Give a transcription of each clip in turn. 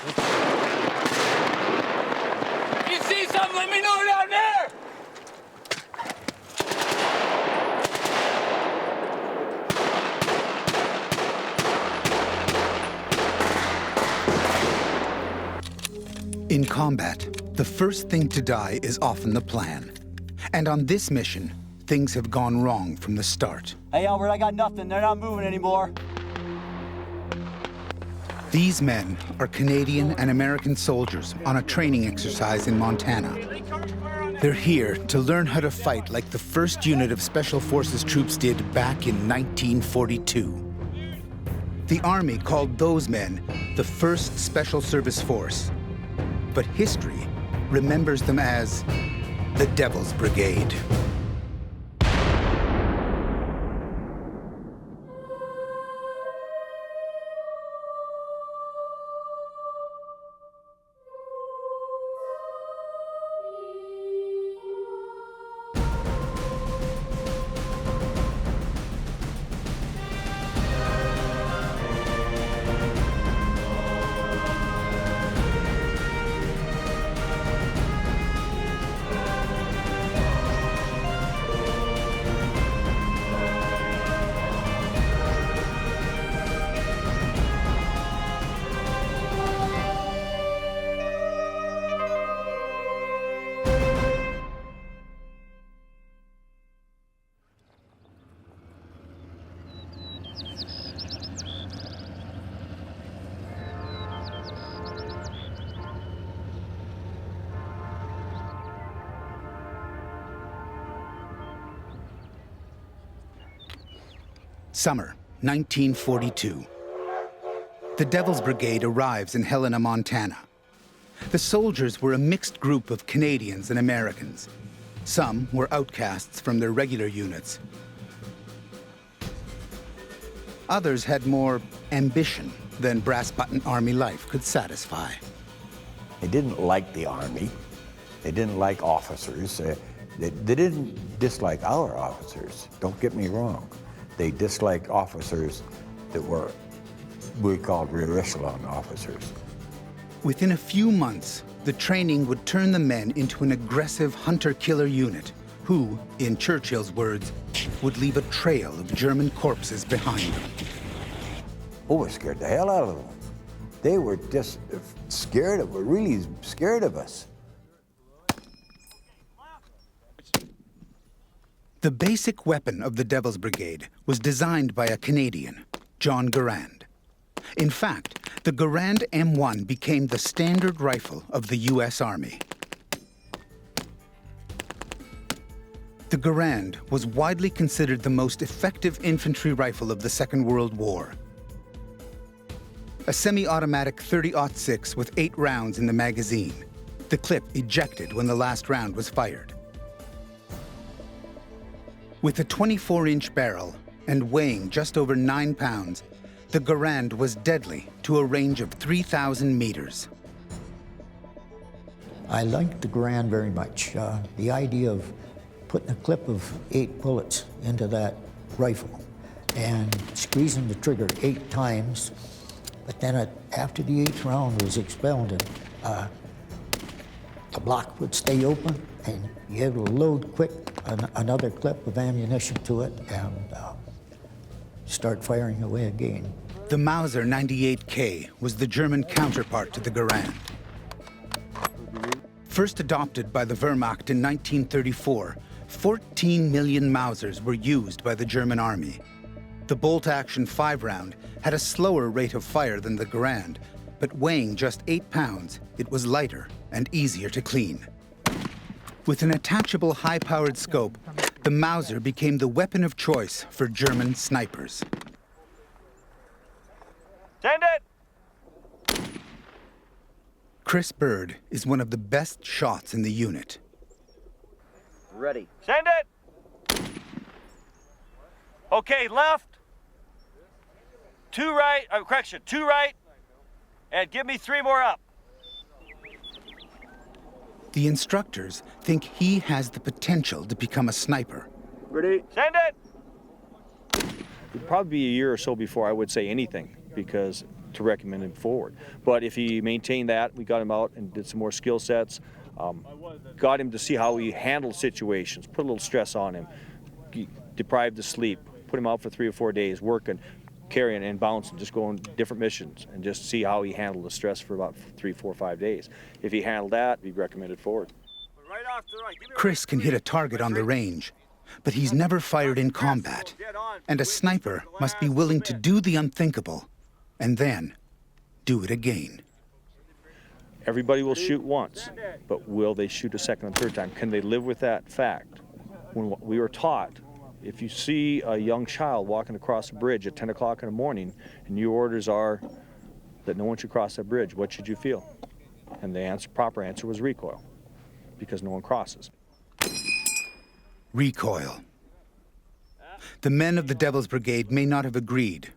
If you see something, let me know down there! In combat, the first thing to die is often the plan. And on this mission, things have gone wrong from the start. Hey, Albert, I got nothing. They're not moving anymore. These men are Canadian and American soldiers on a training exercise in Montana. They're here to learn how to fight like the first unit of Special Forces troops did back in 1942. The Army called those men the 1st Special Service Force, but history remembers them as the Devil's Brigade. Summer, 1942. The Devil's Brigade arrives in Helena, Montana. The soldiers were a mixed group of Canadians and Americans. Some were outcasts from their regular units. Others had more ambition than brass-button Army life could satisfy. They didn't like the Army. They didn't like officers. They didn't dislike our officers, don't get me wrong. They disliked officers that were, we called rear echelon officers. Within a few months, the training would turn the men into an aggressive hunter-killer unit who, in Churchill's words, would leave a trail of German corpses behind them. Oh, it scared the hell out of them. They were just scared of, really scared of us. The basic weapon of the Devil's Brigade was designed by a Canadian, John Garand. In fact, the Garand M1 became the standard rifle of the U.S. Army. The Garand was widely considered the most effective infantry rifle of the Second World War. A semi-automatic .30-06 with 8 rounds in the magazine, the clip ejected when the last round was fired. With a 24-inch barrel and weighing just over 9 pounds, the Garand was deadly to a range of 3,000 meters. I liked the Garand very much. The idea of putting a clip of 8 bullets into that rifle and squeezing the trigger 8 times, but then after the 8th round was expelled, the block would stay open and you had to load quick another clip of ammunition to it and start firing away again. The Mauser 98K was the German counterpart to the Garand. First adopted by the Wehrmacht in 1934, 14 million Mausers were used by the German army. The bolt-action 5-round had a slower rate of fire than the Garand, but weighing just 8 pounds, it was lighter and easier to clean. With an attachable high-powered scope, the Mauser became the weapon of choice for German snipers. Send it! Chris Bird is one of the best shots in the unit. Ready. Send it! Okay, left. 2 right, correction, 2 right, and give me 3 more up. The instructors think he has the potential to become a sniper. Ready? Send it! It'd probably be a year or so before I would say anything, because to recommend him forward. But if he maintained that, we got him out and did some more skill sets, got him to see how he handled situations, put a little stress on him, deprived of sleep, put him out for 3 or 4 days, working, carrying and bouncing, just going different missions, and just see how he handled the stress for about 3, 4, 5 days. If he handled that, he'd be recommended forward. Right off the right. Chris can hit a target on the range, but he's never fired in combat. And a sniper must be willing to do the unthinkable and then do it again. Everybody will shoot once, but will they shoot a second and third time? Can they live with that fact? When we were taught, if you see a young child walking across a bridge at 10 o'clock in the morning and your orders are that no one should cross that bridge, what should you feel? And the proper answer was recoil, because no one crosses. Recoil. The men of the Devil's Brigade may not have agreed,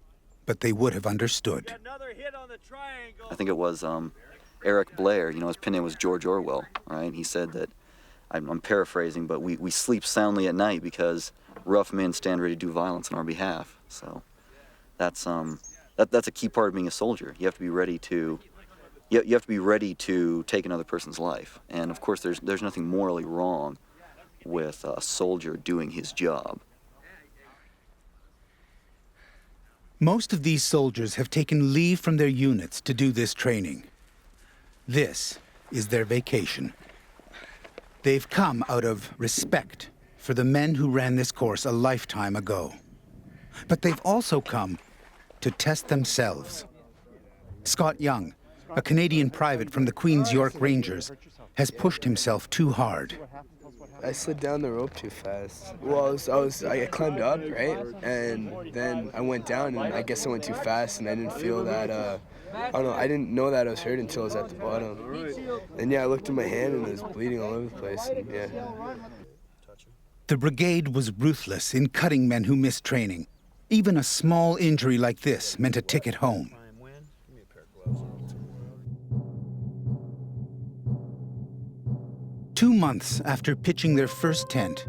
but they would have understood. Another hit on the triangle. I think it was Eric Blair, his pen name was George Orwell, right? He said that, I'm paraphrasing, but we sleep soundly at night because rough men stand ready to do violence on our behalf. So that's a key part of being a soldier. You have to be ready to you have to be ready to take another person's life. And of course there's nothing morally wrong with a soldier doing his job. Most of these soldiers have taken leave from their units to do this training. This is their vacation. They've come out of respect for the men who ran this course a lifetime ago. But they've also come to test themselves. Scott Young, a Canadian private from the Queen's York Rangers, has pushed himself too hard. I slid down the rope too fast. Well, I climbed up, right? And then I went down, and I guess I went too fast, and I didn't feel that, I don't know, I didn't know that I was hurt until I was at the bottom. And yeah, I looked at my hand, and it was bleeding all over the place, and yeah. The brigade was ruthless in cutting men who missed training. Even a small injury like this meant a ticket home. 2 months after pitching their first tent,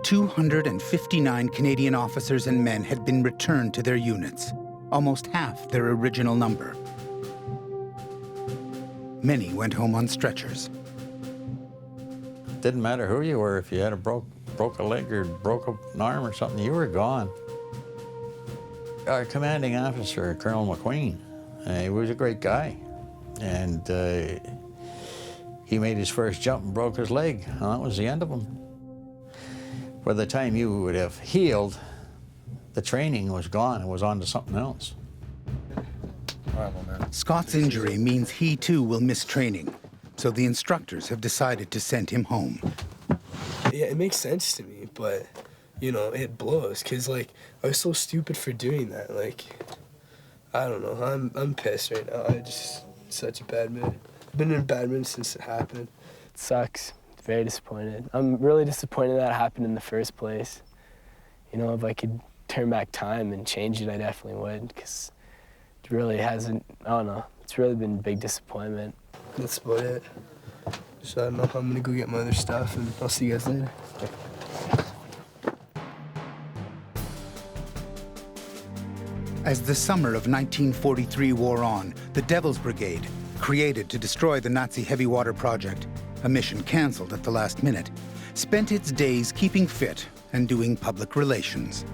259 Canadian officers and men had been returned to their units, almost half their original number. Many went home on stretchers. Didn't matter who you were. If you had a broke a leg or broke an arm or something, you were gone. Our commanding officer, Colonel McQueen, he was a great guy. And he made his first jump and broke his leg, and that was the end of him. By the time you would have healed, the training was gone. It was on to something else. Scott's injury means he too will miss training, so the instructors have decided to send him home. Yeah, it makes sense to me, but, it blows, because, I was so stupid for doing that. I don't know, I'm pissed right now. Such a bad mood. I've been in a bad mood since it happened. It sucks. Very disappointed. I'm really disappointed that happened in the first place. If I could turn back time and change it, I definitely would, because it really hasn't, I don't know, it's really been a big disappointment. That's about it. So I don't know, I'm gonna go get my other stuff, and I'll see you guys later. As the summer of 1943 wore on, the Devil's Brigade, created to destroy the Nazi heavy water project, a mission canceled at the last minute, spent its days keeping fit and doing public relations.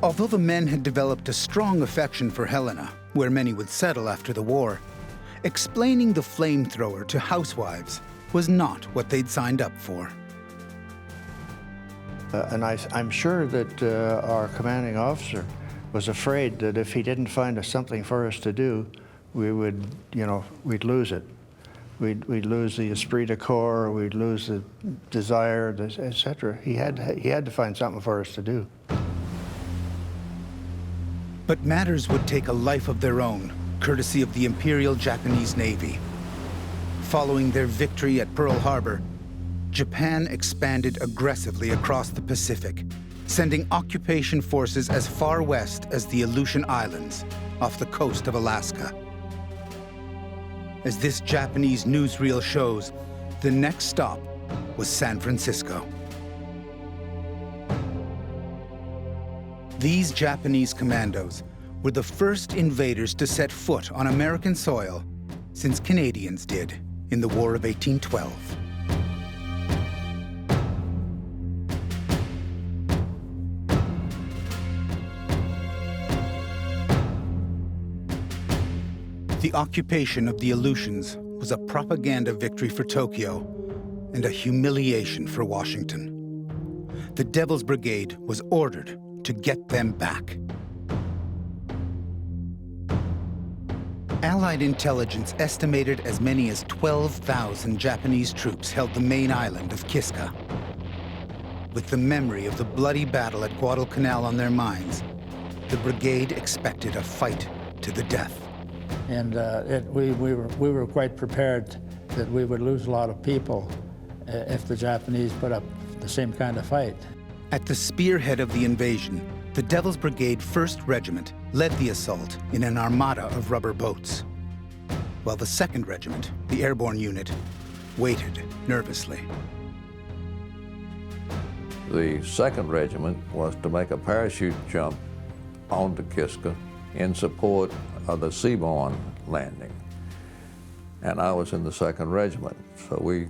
Although the men had developed a strong affection for Helena, where many would settle after the war, explaining the flamethrower to housewives was not what they'd signed up for. And I'm sure that our commanding officer was afraid that if he didn't find us something for us to do, we would, we'd lose it. We'd lose the esprit de corps, we'd lose the desire, etc. He had to find something for us to do. But matters would take a life of their own, courtesy of the Imperial Japanese Navy. Following their victory at Pearl Harbor, Japan expanded aggressively across the Pacific, sending occupation forces as far west as the Aleutian Islands, off the coast of Alaska. As this Japanese newsreel shows, the next stop was San Francisco. These Japanese commandos were the first invaders to set foot on American soil since Canadians did in the War of 1812. The occupation of the Aleutians was a propaganda victory for Tokyo and a humiliation for Washington. The Devil's Brigade was ordered to get them back. Allied intelligence estimated as many as 12,000 Japanese troops held the main island of Kiska. With the memory of the bloody battle at Guadalcanal on their minds, the brigade expected a fight to the death. And we were quite prepared that we would lose a lot of people if the Japanese put up the same kind of fight. At the spearhead of the invasion, the Devil's Brigade 1st Regiment led the assault in an armada of rubber boats, while the 2nd Regiment, the airborne unit, waited nervously. The 2nd Regiment was to make a parachute jump onto Kiska in support of the seaborne landing. And I was in the 2nd Regiment, so we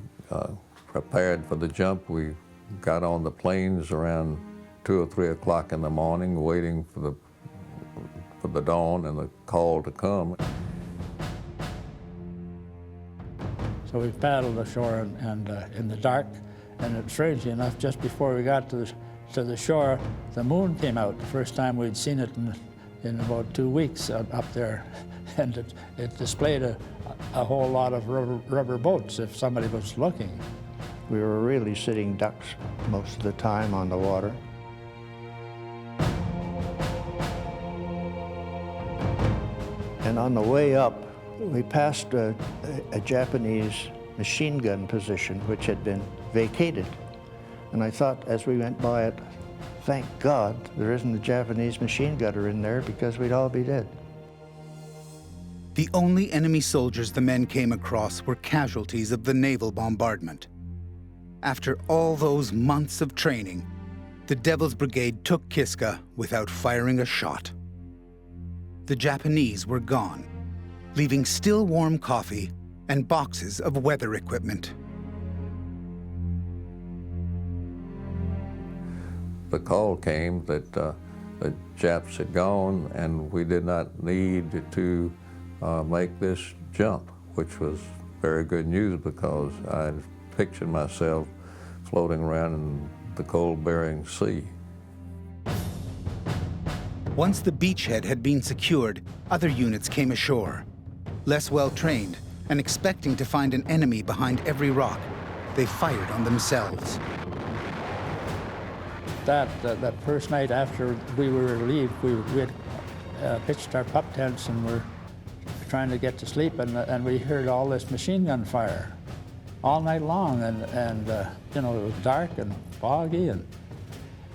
prepared for the jump. We got on the planes around 2 or 3 o'clock in the morning, waiting for the dawn and the call to come. So we paddled ashore and in the dark, and strangely enough, just before we got to the shore, the moon came out. The first time we'd seen it in about 2 weeks up there, and it displayed a whole lot of rubber boats if somebody was looking. We were really sitting ducks most of the time on the water. And on the way up, we passed a Japanese machine gun position which had been vacated. And I thought as we went by it, thank God there isn't a Japanese machine gunner in there because we'd all be dead. The only enemy soldiers the men came across were casualties of the naval bombardment. After all those months of training, the Devil's Brigade took Kiska without firing a shot. The Japanese were gone, leaving still warm coffee and boxes of weather equipment. The call came that the Japs had gone and we did not need to make this jump, which was very good news because I pictured myself floating around in the cold Bering Sea. Once the beachhead had been secured, other units came ashore. Less well-trained and expecting to find an enemy behind every rock, they fired on themselves. That first night after we were relieved, we had pitched our pup tents and were trying to get to sleep, and we heard all this machine gun fire all night long, and you know, it was dark and foggy,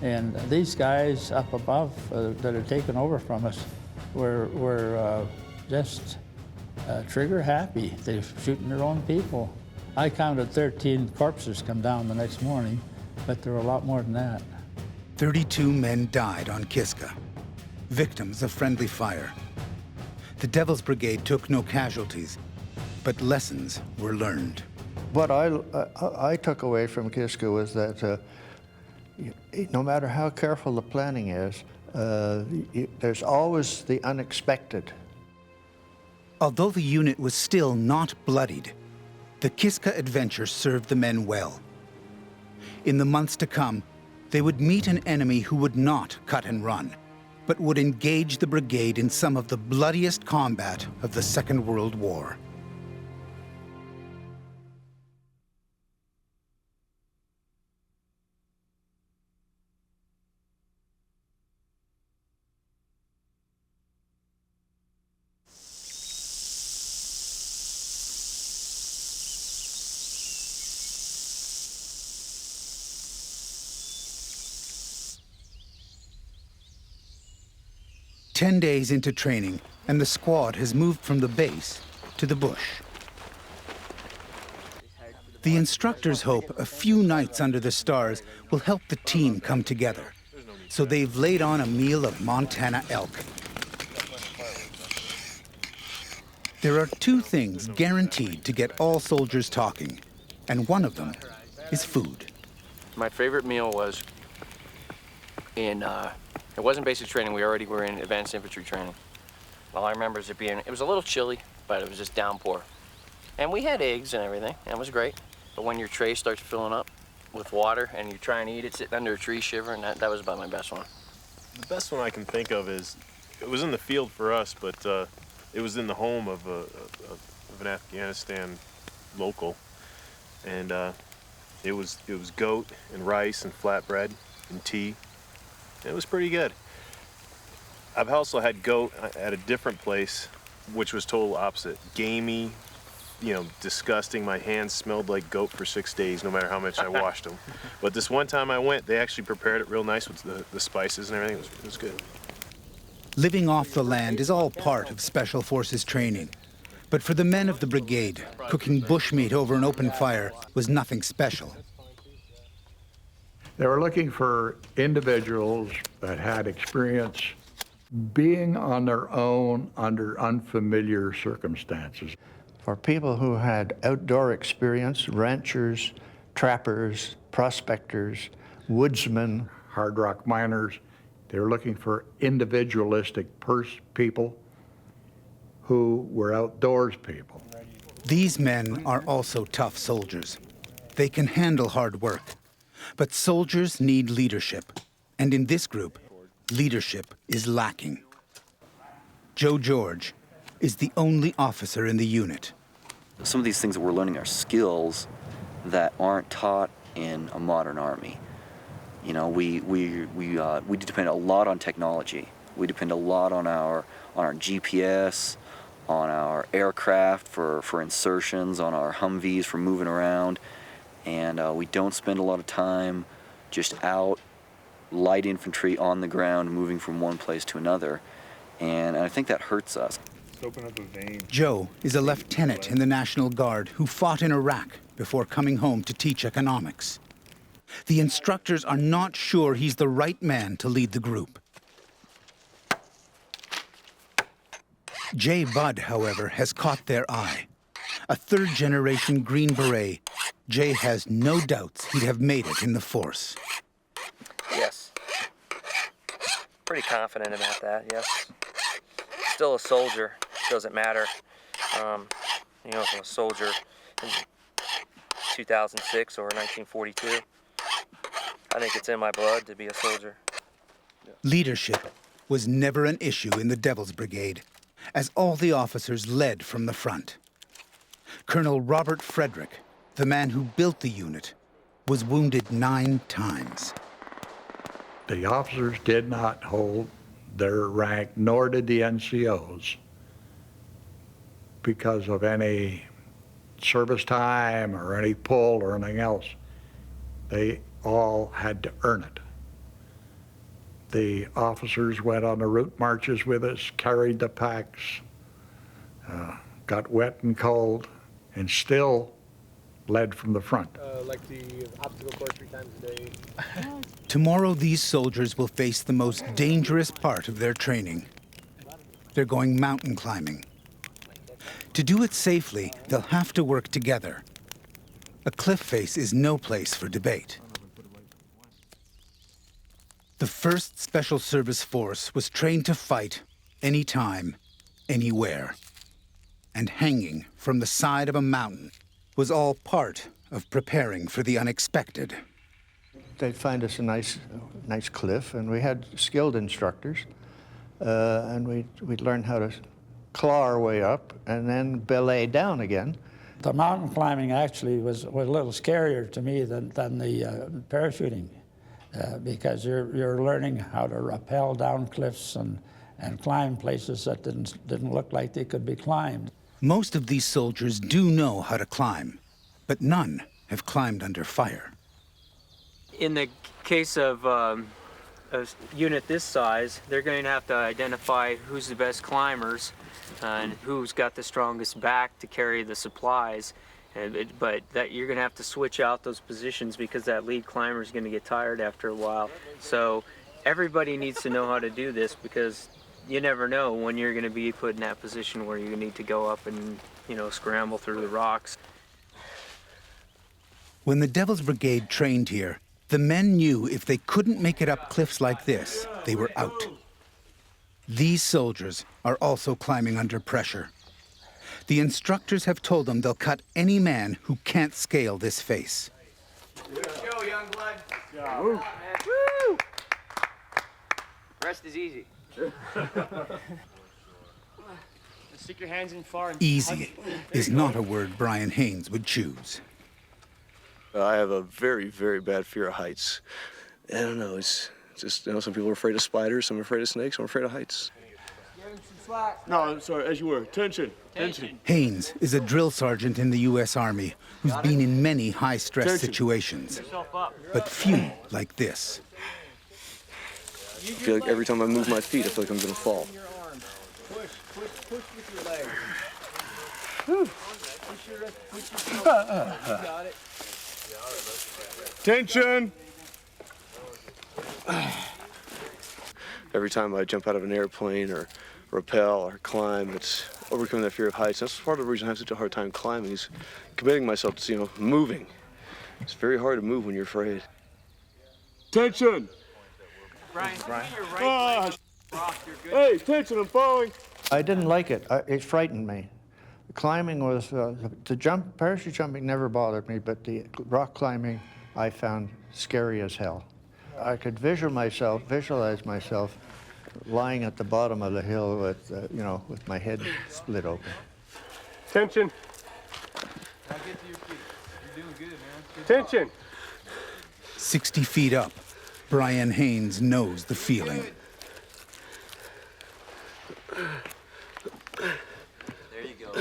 and these guys up above that had taken over from us were just trigger happy. They were shooting their own people. I counted 13 corpses come down the next morning, but there were a lot more than that. 32 men died on Kiska, victims of friendly fire. The Devil's Brigade took no casualties, but lessons were learned. What I took away from Kiska was that no matter how careful the planning is, there's always the unexpected. Although the unit was still not bloodied, the Kiska adventure served the men well. In the months to come, they would meet an enemy who would not cut and run, but would engage the brigade in some of the bloodiest combat of the Second World War. "10 days into training, and the squad has moved from the base to the bush. The instructors hope a few nights under the stars will help the team come together. So they've laid on a meal of Montana elk. There are two things guaranteed to get all soldiers talking, and one of them is food. My favorite meal was in, it wasn't basic training, we already were in advanced infantry training. All I remember is it was a little chilly, but it was just downpour. And we had eggs and everything, and it was great. But when your tray starts filling up with water and you try and eat it sitting under a tree shivering, that was about my best one. The best one I can think of is, it was in the field for us, but it was in the home of an Afghanistan local. And it was goat and rice and flatbread and tea. It was pretty good. I've also had goat at a different place, which was total opposite. Gamey, you know, disgusting. My hands smelled like goat for 6 days, no matter how much I washed them. But this one time I went, they actually prepared it real nice with the spices and everything. It was good. Living off the land is all part of Special Forces training. But for the men of the brigade, cooking bushmeat over an open fire was nothing special. They were looking for individuals that had experience being on their own under unfamiliar circumstances. For people who had outdoor experience, ranchers, trappers, prospectors, woodsmen, hard rock miners, they were looking for individualistic people who were outdoors people. These men are also tough soldiers. They can handle hard work. But soldiers need leadership. And in this group, leadership is lacking. Joe George is the only officer in the unit. Some of these things that we're learning are skills that aren't taught in a modern army. You know, we depend a lot on technology. We depend a lot on our GPS, on our aircraft for insertions, on our Humvees for moving around, and we don't spend a lot of time just out, light infantry on the ground, moving from one place to another, and I think that hurts us. Joe is a lieutenant in the National Guard who fought in Iraq before coming home to teach economics. The instructors are not sure he's the right man to lead the group. Jay Budd, however, has caught their eye. A third-generation Green Beret, Jay has no doubts he'd have made it in the force. Yes. Pretty confident about that, yes. Still a soldier, doesn't matter. You know, if I'm a soldier in 2006 or 1942, I think it's in my blood to be a soldier. Leadership was never an issue in the Devil's Brigade, as all the officers led from the front. Colonel Robert Frederick, the man who built the unit, was wounded 9 times. The officers did not hold their rank, nor did the NCOs, because of any service time or any pull or anything else. They all had to earn it. The officers went on the route marches with us, carried the packs, got wet and cold, and still led from the front. Like the obstacle course 3 times a day. Tomorrow, these soldiers will face the most dangerous part of their training. They're going mountain climbing. To do it safely, they'll have to work together. A cliff face is no place for debate. The 1st Special Service Force was trained to fight anytime, anywhere. And hanging from the side of a mountain was all part of preparing for the unexpected. They'd find us a nice cliff, and we had skilled instructors, and we'd learn how to claw our way up and then belay down again. The mountain climbing actually was a little scarier to me than the parachuting, because you're learning how to rappel down cliffs and climb places that didn't look like they could be climbed. Most of these soldiers do know how to climb, but none have climbed under fire. In the case of a unit this size, they're going to have to identify who's the best climbers and who's got the strongest back to carry the supplies. But that you're going to have to switch out those positions because that lead climber is going to get tired after a while. So everybody needs to know how to do this because you never know when you're going to be put in that position where you need to go up and, you know, scramble through the rocks. When the Devil's Brigade trained here, the men knew if they couldn't make it up cliffs like this, they were out. These soldiers are also climbing under pressure. The instructors have told them they'll cut any man who can't scale this face. Go, young blood. Woo. Woo. Rest is easy. Stick your hands in far. And Easy is not a word Bryan Haines would choose. I have a very, very bad fear of heights. I don't know, it's just, you know, some people are afraid of spiders, some are afraid of snakes, some are afraid of heights. No, I'm sorry, as you were. Tension. Haines is a drill sergeant in the U.S. Army who's been in many high-stress situations, but few like this. I feel like every time I move my feet, I feel like I'm gonna fall. Push with your legs. Got it. Tension! Every time I jump out of an airplane or rappel or climb, it's overcoming that fear of heights. That's part of the reason I have such a hard time climbing, is committing myself to, you know, moving. It's very hard to move when you're afraid. Tension! Bryan, your right leg off, you're good. Hey, tension, I'm falling! I didn't like it. It frightened me. Climbing was, parachute jumping never bothered me, but the rock climbing I found scary as hell. I could visualize myself lying at the bottom of the hill with, you know, with my head split open. Tension. Now get to your feet. You're doing good, man. Good Tension. 60 feet up, Bryan Haines knows the feeling. There you go.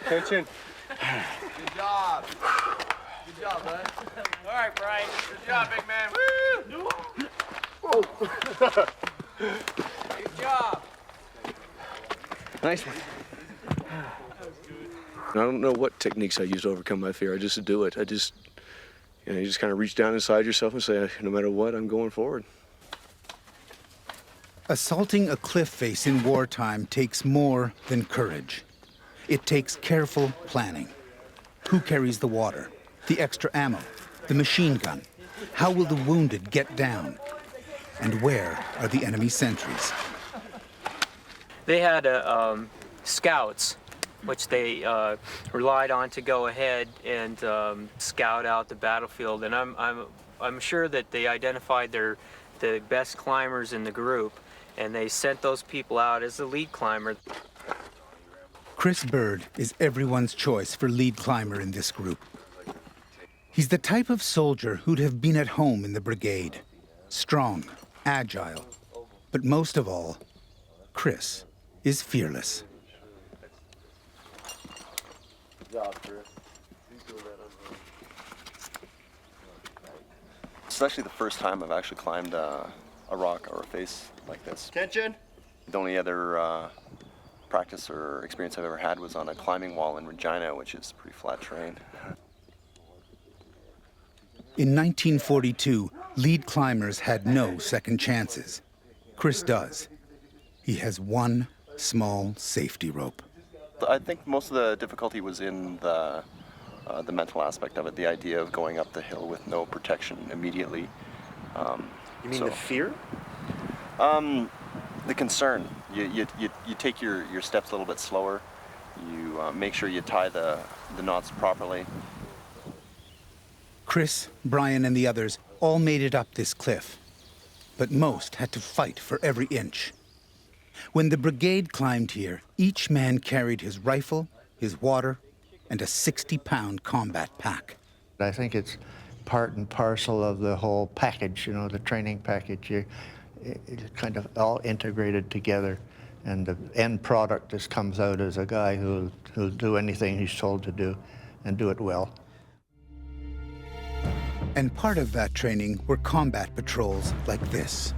Tension. Good job. Good job, bud. All right, Bryan. Good job, big man. Woo! Good job. Nice one. I don't know what techniques I use to overcome my fear. I just do it. You just kind of reach down inside yourself and say, no matter what, I'm going forward. Assaulting a cliff face in wartime takes more than courage. It takes careful planning. Who carries the water, the extra ammo, the machine gun? How will the wounded get down? And where are the enemy sentries? They had scouts, which they relied on to go ahead and scout out the battlefield. And I'm sure that they identified the best climbers in the group, and they sent those people out as the lead climber. Chris Bird is everyone's choice for lead climber in this group. He's the type of soldier who'd have been at home in the brigade. Strong, agile, but most of all, Chris is fearless. Good job, Chris. It's actually the first time I've actually climbed a rock or a face like this. Tension. The only other practice or experience I've ever had was on a climbing wall in Regina, which is pretty flat terrain. In 1942, lead climbers had no second chances. Chris does. He has one small safety rope. I think most of the difficulty was in the mental aspect of it, the idea of going up the hill with no protection immediately. You mean the fear? The concern. You take your steps a little bit slower. You make sure you tie the knots properly. Chris, Bryan, and the others all made it up this cliff, but most had to fight for every inch. When the brigade climbed here, each man carried his rifle, his water, and a 60-pound combat pack. I think it's part and parcel of the whole package, you know, the training package. It's kind of all integrated together, and the end product just comes out as a guy who'll do anything he's told to do and do it well. And part of that training were combat patrols like this.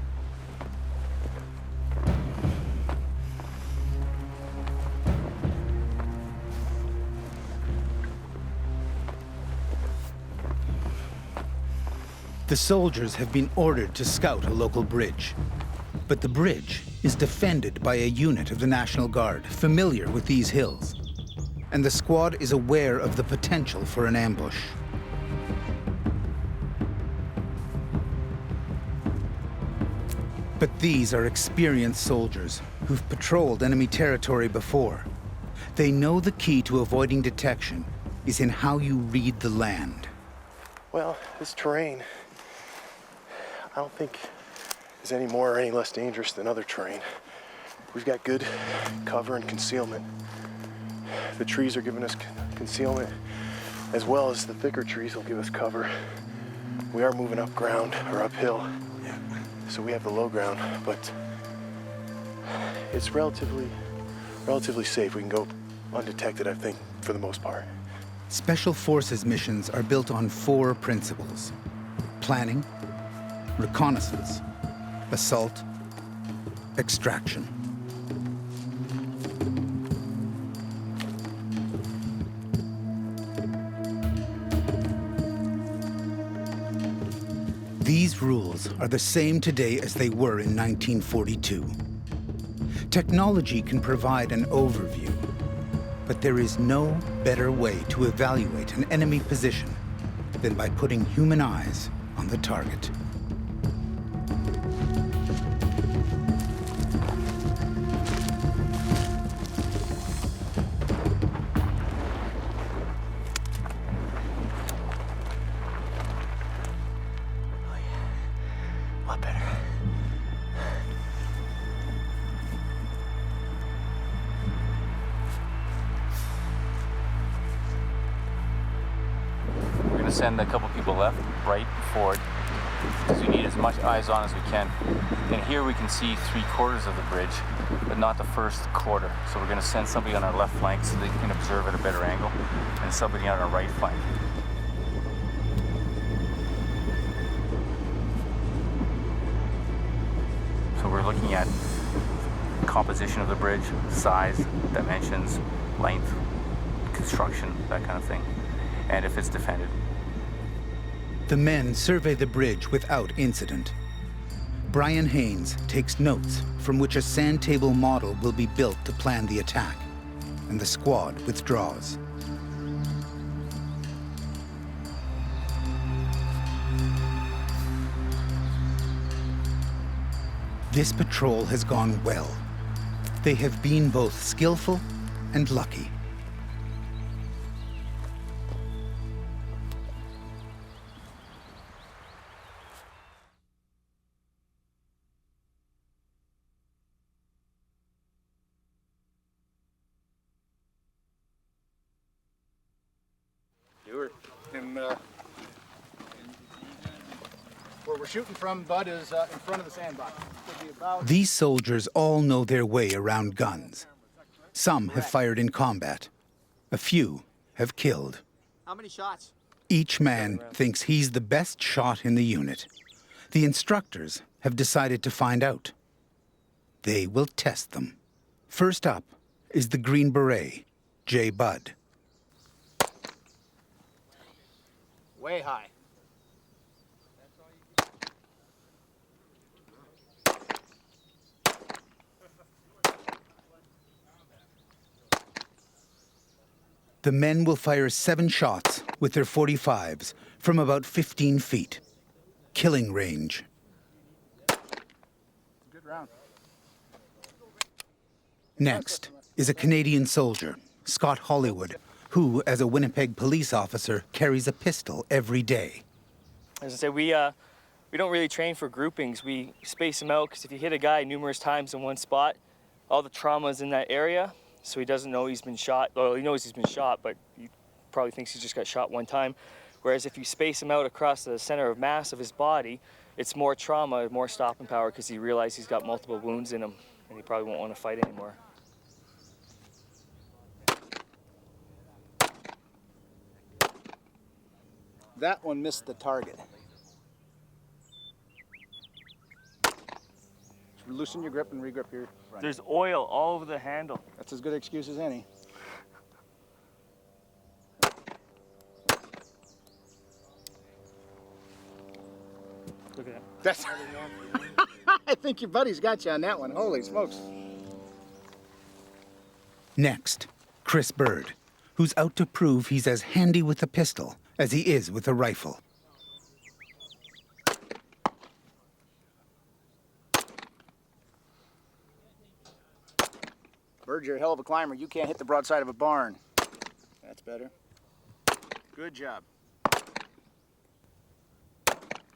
The soldiers have been ordered to scout a local bridge. But the bridge is defended by a unit of the National Guard familiar with these hills. And the squad is aware of the potential for an ambush. But these are experienced soldiers who've patrolled enemy territory before. They know the key to avoiding detection is in how you read the land. Well, this terrain, I don't think is any more or any less dangerous than other terrain. We've got good cover and concealment. The trees are giving us concealment, as well as the thicker trees will give us cover. We are moving up ground, or uphill, so we have the low ground, but it's relatively safe. We can go undetected, I think, for the most part. Special Forces missions are built on 4 principles: planning, reconnaissance, assault, extraction. These rules are the same today as they were in 1942. Technology can provide an overview, but there is no better way to evaluate an enemy position than by putting human eyes on the target. Send a couple people left, right, forward, because we need as much eyes on as we can. And here we can see 3/4 of the bridge, but not the first quarter. So we're going to send somebody on our left flank so they can observe at a better angle, and somebody on our right flank. So we're looking at composition of the bridge, size, dimensions, length, construction, that kind of thing, and if it's defended. The men survey the bridge without incident. Bryan Haines takes notes from which a sand table model will be built to plan the attack, and the squad withdraws. This patrol has gone well. They have been both skillful and lucky. Where we're shooting from, Bud, is in front of the sandbox. These soldiers all know their way around guns. Some have fired in combat. A few have killed. How many shots? Each man thinks he's the best shot in the unit. The instructors have decided to find out. They will test them. First up is the Green Beret, J. Bud. Way high. The men will fire 7 shots with their .45s from about 15 feet. Killing range. Good round. Next is a Canadian soldier, Scott Hollywood, who, as a Winnipeg police officer, carries a pistol every day. As I said, we don't really train for groupings. We space them out because if you hit a guy numerous times in one spot, all the trauma is in that area. So he doesn't know he's been shot. Well, he knows he's been shot, but he probably thinks he just got shot one time. Whereas if you space him out across the center of mass of his body, it's more trauma, more stopping power, because he realizes he's got multiple wounds in him, and he probably won't want to fight anymore. That one missed the target. Loosen your grip and regrip your front. There's oil all over the handle. That's as good an excuse as any. Look at that. That's I think your buddy's got you on that one. Holy smokes. Next, Chris Bird, who's out to prove he's as handy with a pistol as he is with a rifle. Bird, you're a hell of a climber. You can't hit the broadside of a barn. That's better. Good job.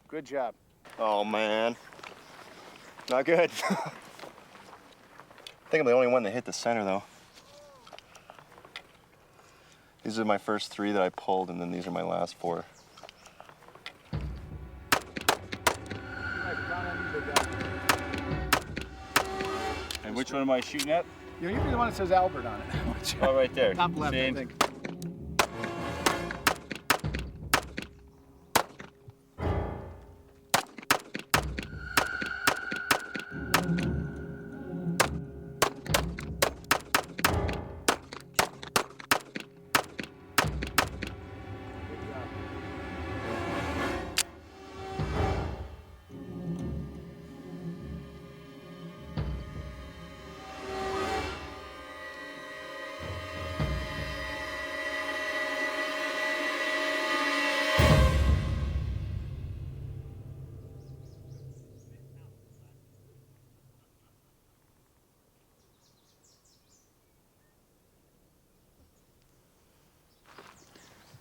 Good job. Oh, man. Not good. I think I'm the only one that hit the center, though. These are my first 3 that I pulled, and then these are my last 4. And which one am I shooting at? You're usually the one that says Albert on it. Oh, right there. Top left, Same. I think.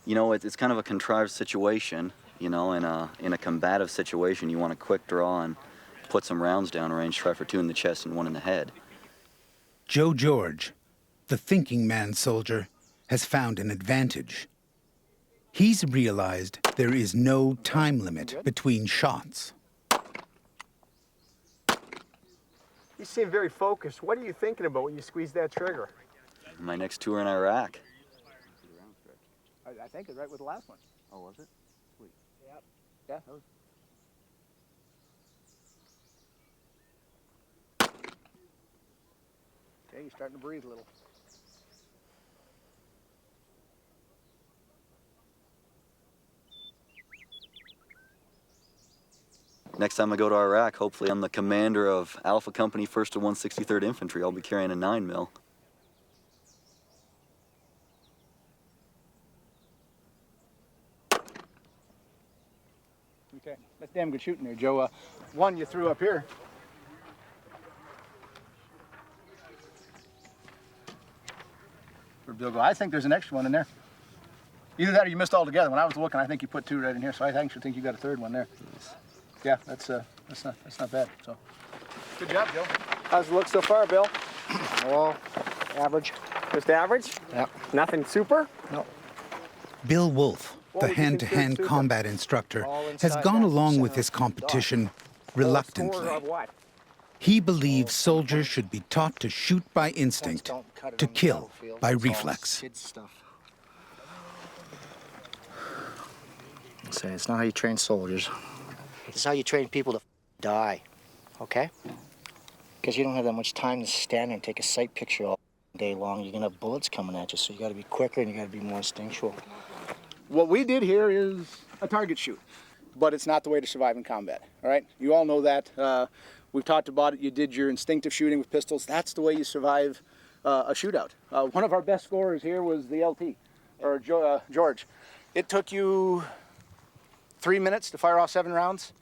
You know, it's kind of a contrived situation. You know, in a combative situation, you want a quick draw and put some rounds down range, try for 2 in the chest and 1 in the head. Joe George, the thinking man soldier, has found an advantage. He's realized there is no time limit between shots. You seem very focused. What are you thinking about when you squeeze that trigger? My next tour in Iraq. I think it's right with the last one. Oh, was it? Sweet. Yep. Yeah, that was... Okay, you're starting to breathe a little. Next time I go to Iraq, hopefully I'm the commander of Alpha Company 1st to 163rd Infantry. I'll be carrying a 9mm. Okay, that's damn good shooting there, Joe. One you threw up here. Where'd Bill go? I think there's an extra one in there. Either that or you missed altogether. When I was looking, I think you put 2 right in here, so I actually think you got a 3rd one there. Yeah, that's not bad. So, good job, Joe. How's it look so far, Bill? Well, average. Just average? Yep. Nothing super? No. Bill Wolf, the hand-to-hand combat instructor, has gone along with this competition reluctantly. He believes soldiers should be taught to shoot by instinct, to kill by reflex. Say, it's not how you train soldiers. It's how you train people to die, okay? Because you don't have that much time to stand there and take a sight picture all day long. You're gonna have bullets coming at you, so you gotta be quicker and you gotta be more instinctual. What we did here is a target shoot, but it's not the way to survive in combat, all right? You all know that. We've talked about it. You did your instinctive shooting with pistols. That's the way you survive a shootout. One of our best scorers here was the LT, or George. It took you 3 minutes to fire off 7 rounds.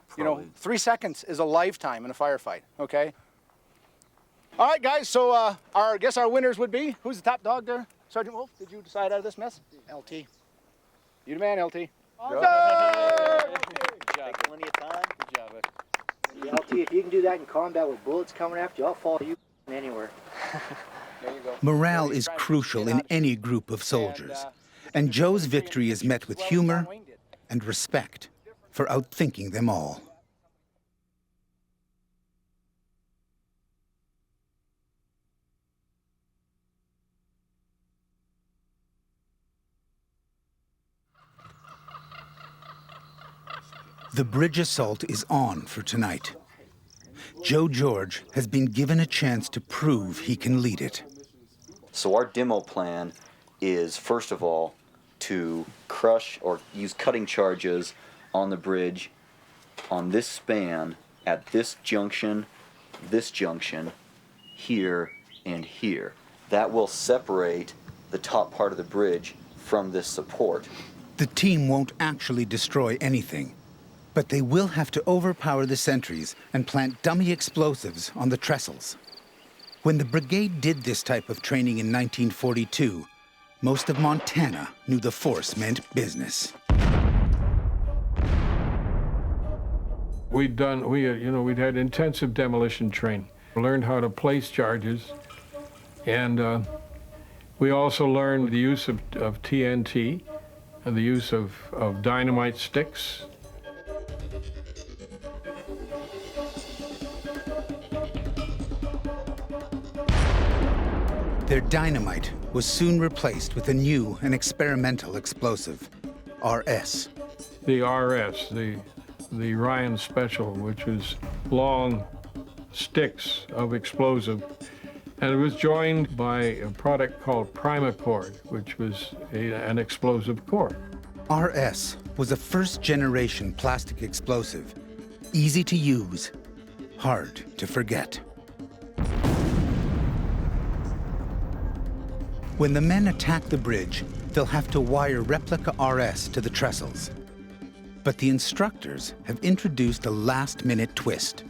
Probably. You know, 3 seconds is a lifetime in a firefight, okay? All right, guys, so I guess our winners would be, who's the top dog there? Sergeant Wolf, did you decide out of this mess? LT. You the man, LT. Good job. Plenty of time. Good job, bud. LT, if you can do that in combat with bullets coming after you, I'll follow you anywhere. There you go. Morale is crucial in any group of soldiers, and Joe's victory is met with humor and respect for outthinking them all. The bridge assault is on for tonight. Joe George has been given a chance to prove he can lead it. So our demo plan is, first of all, to crush or use cutting charges on the bridge on this span at this junction, here, and here. That will separate the top part of the bridge from this support. The team won't actually destroy anything, but they will have to overpower the sentries and plant dummy explosives on the trestles. When the brigade did this type of training in 1942, most of Montana knew the force meant business. We'd had intensive demolition training. We learned how to place charges, and we also learned the use of TNT and the use of dynamite sticks. Their dynamite was soon replaced with a new and experimental explosive, RS. The RS, the Ryan Special, which was long sticks of explosive, and it was joined by a product called Primacord, which was an explosive core. RS was a first-generation plastic explosive, easy to use, hard to forget. When the men attack the bridge, they'll have to wire replica RS to the trestles. But the instructors have introduced a last-minute twist.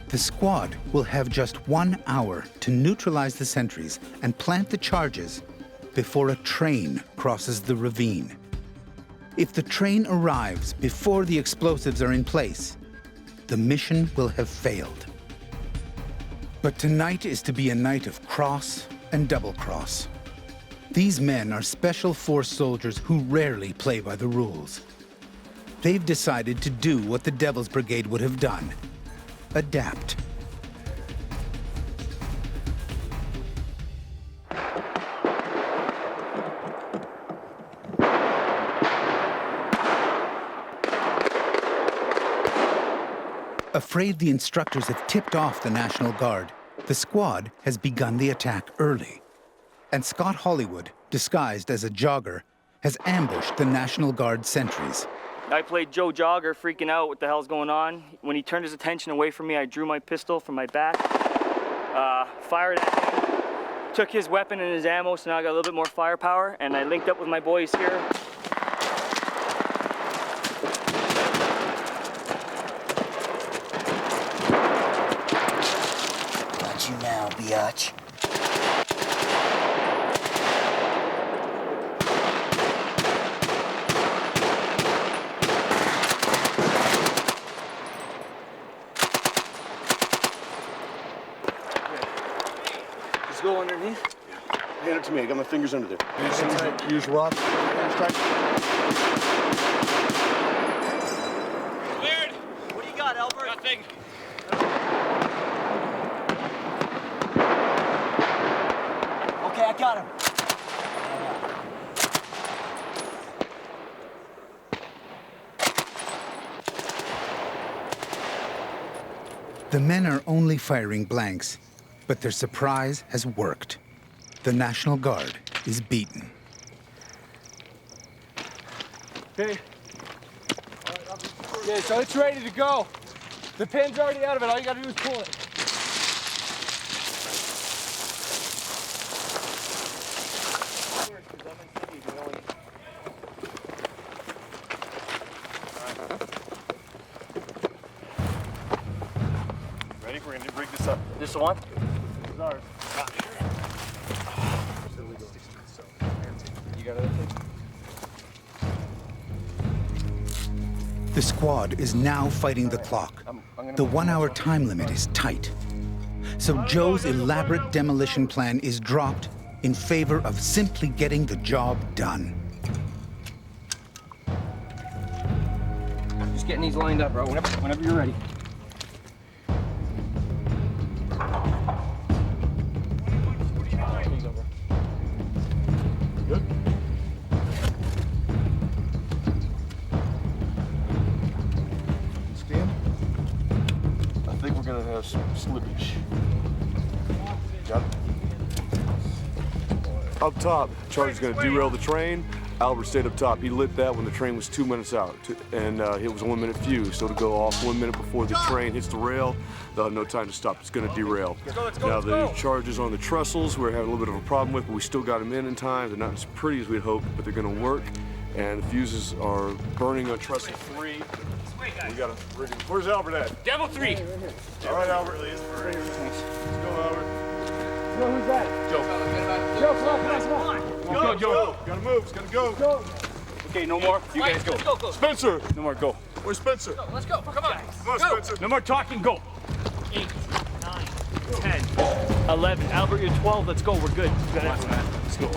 The squad will have just 1 hour to neutralize the sentries and plant the charges before a train crosses the ravine. If the train arrives before the explosives are in place, the mission will have failed. But tonight is to be a night of cross and double cross. These men are special force soldiers who rarely play by the rules. They've decided to do what the Devil's Brigade would have done: adapt. Afraid the instructors have tipped off the National Guard, the squad has begun the attack early. And Scott Hollywood, disguised as a jogger, has ambushed the National Guard sentries. I played Joe Jogger, freaking out what the hell's going on. When he turned his attention away from me, I drew my pistol from my back, fired at him, took his weapon and his ammo, so now I got a little bit more firepower, and I linked up with my boys here. Got you now, biatch. Go underneath. Hand it to me. I got my fingers under there. Use rock. Weird. What do you got, Albert? Nothing. Okay, I got him. The men are only firing blanks, but their surprise has worked. The National Guard is beaten. Okay. Okay, so it's ready to go. The pin's already out of it. All you gotta do is pull it. Ready? We're gonna rig this up. This the one? This is ours. You got everything? The squad is now fighting the clock. The 1 hour time limit is tight. So Joe's elaborate demolition plan is dropped in favor of simply getting the job done. Just getting these lined up, bro, whenever you're ready. Good. Stand. I think we're gonna have some slippage. Got it? Up top, Charlie's gonna derail the train. Albert stayed up top. He lit that when the train was 2 minutes out, and it was a 1 minute fuse. So to go off 1 minute before the train hits the rail, they'll have no time to stop. It's going to derail. Now the charges on the trestles we're having a little bit of a problem with, but we still got them in time. They're not as pretty as we'd hoped, but they're going to work. And the fuses are burning on trestle 3. We got to. Where's Albert at? Devil 3. All right, Albert. Let's go, Albert. Joe, who's that? Joe. Joe, come on. Go, Joe. Gotta move. It's gonna go. Okay, no more. You guys go. Go. Spencer. No more, go. Where's Spencer? Let's go. Come on. Come on, Spencer. No more talking, go. 8, 9, 10, 11. Albert, you're 12. Let's go. We're good. Let's go.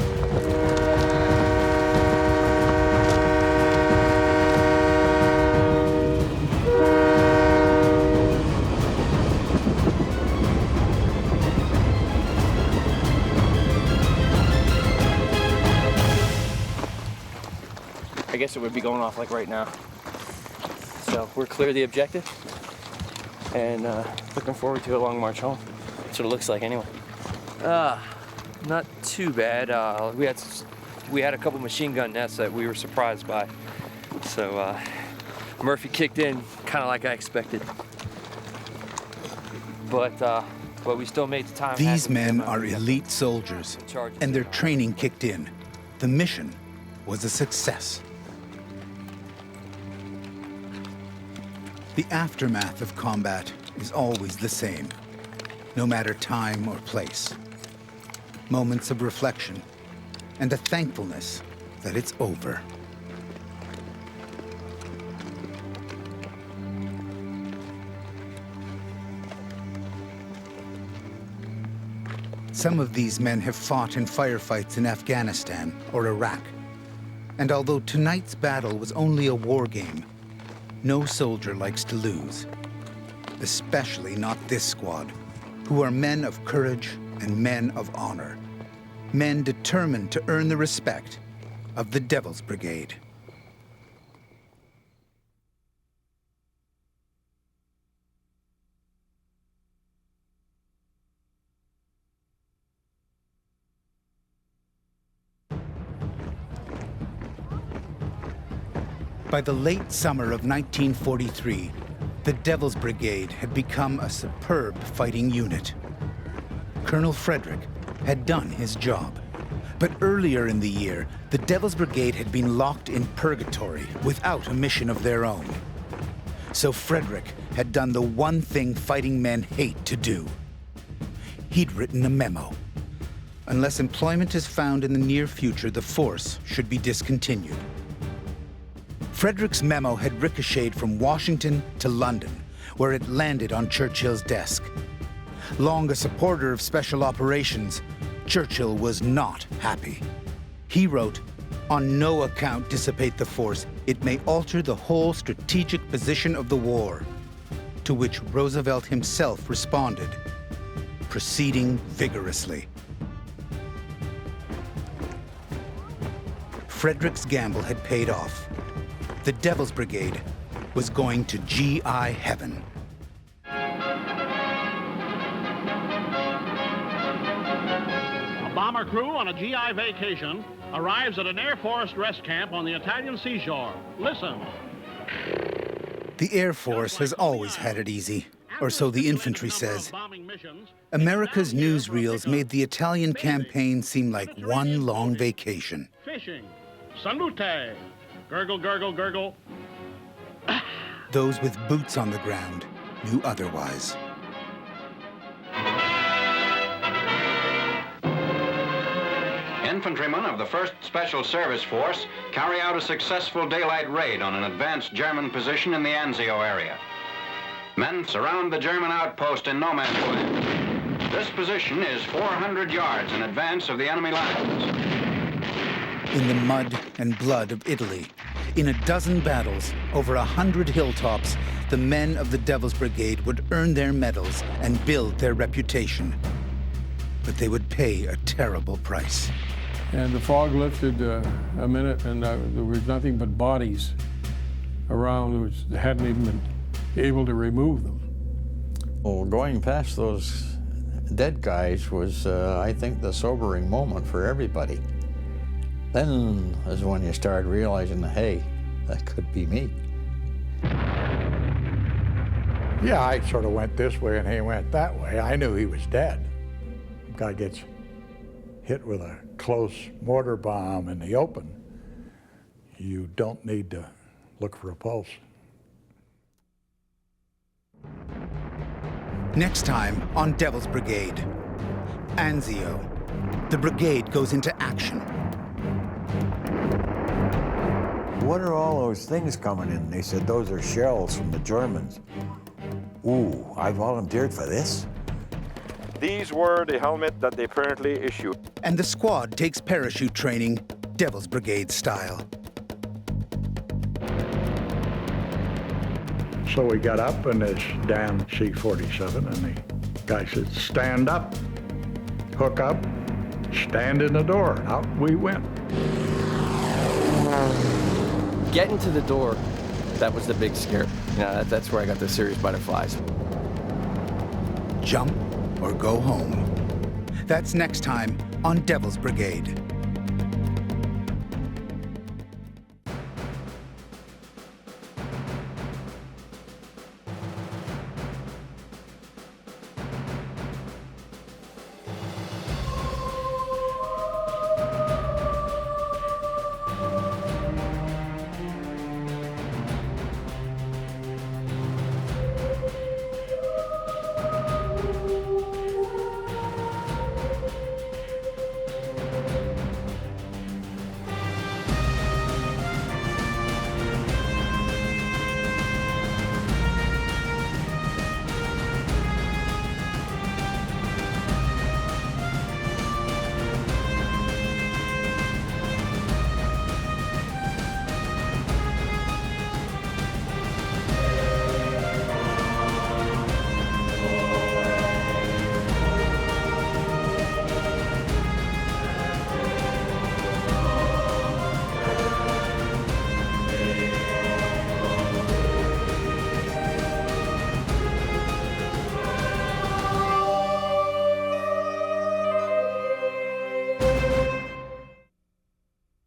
I guess it would be going off like right now. So we're clear the objective and looking forward to a long march home. That's what it looks like anyway. Not too bad. We had a couple machine gun nests that we were surprised by. So Murphy kicked in kind of like I expected. But we still made the time. These men are elite soldiers, and their training kicked in. The mission was a success. The aftermath of combat is always the same, no matter time or place. Moments of reflection and a thankfulness that it's over. Some of these men have fought in firefights in Afghanistan or Iraq. And although tonight's battle was only a war game, no soldier likes to lose, especially not this squad, who are men of courage and men of honor, men determined to earn the respect of the Devil's Brigade. By the late summer of 1943, the Devil's Brigade had become a superb fighting unit. Colonel Frederick had done his job. But earlier in the year, the Devil's Brigade had been locked in purgatory without a mission of their own. So Frederick had done the one thing fighting men hate to do. He'd written a memo. Unless employment is found in the near future, the force should be discontinued. Frederick's memo had ricocheted from Washington to London, where it landed on Churchill's desk. Long a supporter of special operations, Churchill was not happy. He wrote, "On no account dissipate the force. It may alter the whole strategic position of the war." To which Roosevelt himself responded, proceeding vigorously. Frederick's gamble had paid off. The Devil's Brigade was going to GI heaven. A bomber crew on a GI vacation arrives at an Air Force rest camp on the Italian seashore. Listen. The Air Force has always had it easy, or so the infantry says. America's newsreels made the Italian campaign seem like one long vacation. Fishing. Salute. Gurgle, gurgle, gurgle. Those with boots on the ground knew otherwise. Infantrymen of the 1st Special Service Force carry out a successful daylight raid on an advanced German position in the Anzio area. Men surround the German outpost in no man's land. This position is 400 yards in advance of the enemy lines. In the mud and blood of Italy, in a dozen battles, over 100 hilltops, the men of the Devil's Brigade would earn their medals and build their reputation. But they would pay a terrible price. And the fog lifted a minute, and there was nothing but bodies around, which hadn't even been able to remove them. Well, going past those dead guys was, I think, the sobering moment for everybody. Then is when you start realizing, hey, that could be me. Yeah, I sort of went this way and he went that way. I knew he was dead. Guy gets hit with a close mortar bomb in the open. You don't need to look for a pulse. Next time on Devil's Brigade, Angelo. The brigade goes into action. What are all those things coming in? They said those are shells from the Germans. Ooh, I volunteered for this? These were the helmet that they apparently issued. And the squad takes parachute training, Devil's Brigade style. So we got up in this damn C-47 and the guy said, stand up, hook up, stand in the door. And out we went. Getting to the door, that was the big scare. You know, that's where I got the serious butterflies. Jump or go home. That's next time on Devil's Brigade.